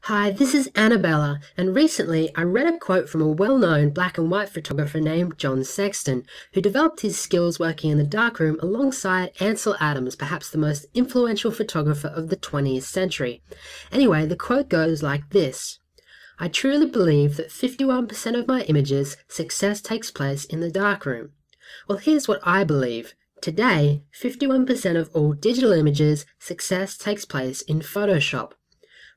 Hi, this is Annabella, and recently I read a quote from a well-known black and white photographer named John Sexton, who developed his skills working in the darkroom alongside Ansel Adams, perhaps the most influential photographer of the 20th century. Anyway, the quote goes like this: "I truly believe that 51% of my images success takes place in the darkroom." Well, here's what I believe. Today, 51% of all digital images success takes place in Photoshop.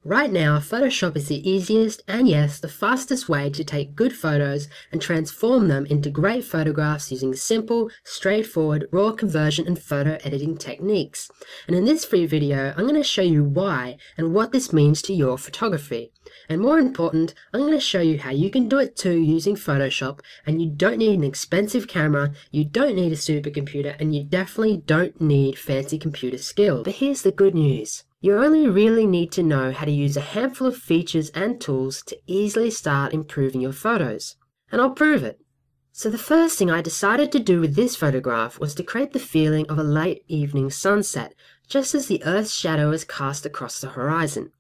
Right now, Photoshop is the easiest and yes, the fastest way to take good photos and transform them into great photographs using simple, straightforward, raw conversion and photo editing techniques. And in this free video, I'm going to show you why and what this means to your photography. And more important, I'm going to show you how you can do it too using Photoshop, and you don't need an expensive camera, you don't need a supercomputer, and you definitely don't need fancy computer skills. But here's the good news. You only really need to know how to use a handful of features and tools to easily start improving your photos. And I'll prove it. So the first thing I decided to do with this photograph was to create the feeling of a late evening sunset, just as the Earth's shadow is cast across the horizon.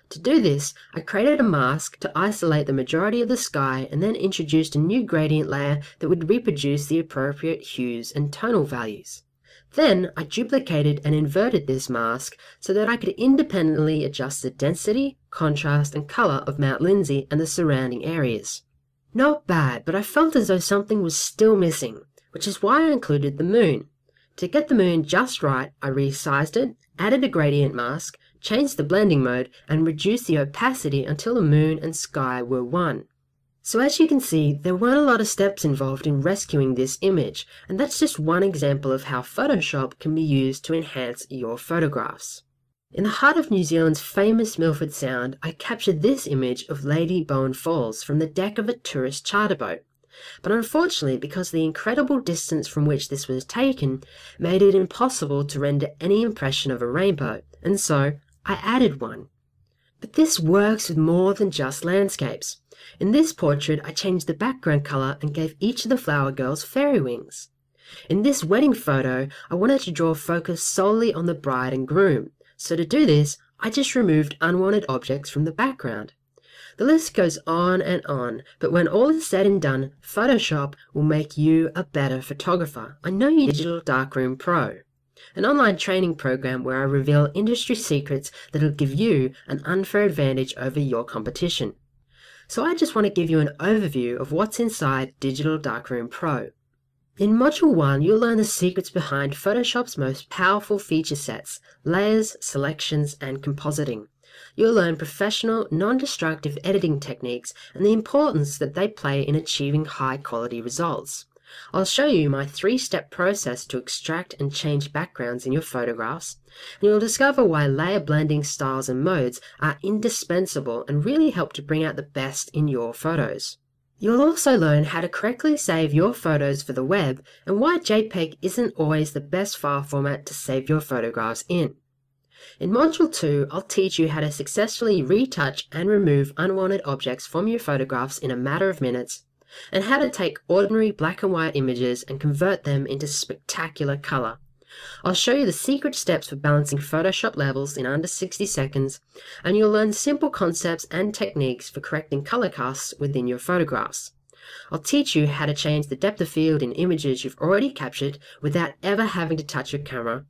To do this, I created a mask to isolate the majority of the sky and then introduced a new gradient layer that would reproduce the appropriate hues and tonal values. Then I duplicated and inverted this mask so that I could independently adjust the density, contrast, and color of Mount Lindesay and the surrounding areas. Not bad, but I felt as though something was still missing, which is why I included the moon. To get the moon just right, I resized it, added a gradient mask, changed the blending mode, and reduced the opacity until the moon and sky were one. So as you can see, there weren't a lot of steps involved in rescuing this image, and that's just one example of how Photoshop can be used to enhance your photographs. In the heart of New Zealand's famous Milford Sound, I captured this image of Lady Bowen Falls from the deck of a tourist charter boat. But unfortunately, because of the incredible distance from which this was taken, made it impossible to render any impression of a rainbow, and so I added one. But this works with more than just landscapes. In this portrait, I changed the background color and gave each of the flower girls fairy wings. In this wedding photo, I wanted to draw focus solely on the bride and groom, so to do this, I just removed unwanted objects from the background. The list goes on, but when all is said and done, Photoshop will make you a better photographer. I know you Digital Darkroom Pro, an online training program where I reveal industry secrets that will give you an unfair advantage over your competition. So I just want to give you an overview of what's inside Digital Darkroom Pro. In Module 1, you'll learn the secrets behind Photoshop's most powerful feature sets, layers, selections, and compositing. You'll learn professional, non-destructive editing techniques and the importance that they play in achieving high-quality results. I'll show you my 3-step process to extract and change backgrounds in your photographs, and you'll discover why layer blending styles and modes are indispensable and really help to bring out the best in your photos. You'll also learn how to correctly save your photos for the web and why JPEG isn't always the best file format to save your photographs in. In Module 2, I'll teach you how to successfully retouch and remove unwanted objects from your photographs in a matter of minutes, and how to take ordinary black and white images and convert them into spectacular color. I'll show you the secret steps for balancing Photoshop levels in under 60 seconds, and you'll learn simple concepts and techniques for correcting color casts within your photographs. I'll teach you how to change the depth of field in images you've already captured without ever having to touch your camera,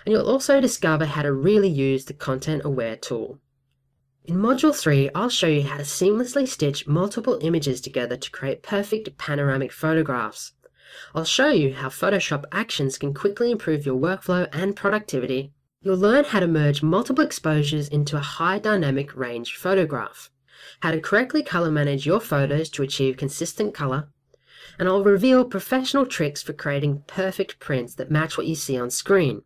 and you'll also discover how to really use the Content Aware tool. In Module 3, I'll show you how to seamlessly stitch multiple images together to create perfect panoramic photographs. I'll show you how Photoshop actions can quickly improve your workflow and productivity. You'll learn how to merge multiple exposures into a high dynamic range photograph, how to correctly color manage your photos to achieve consistent color, and I'll reveal professional tricks for creating perfect prints that match what you see on screen.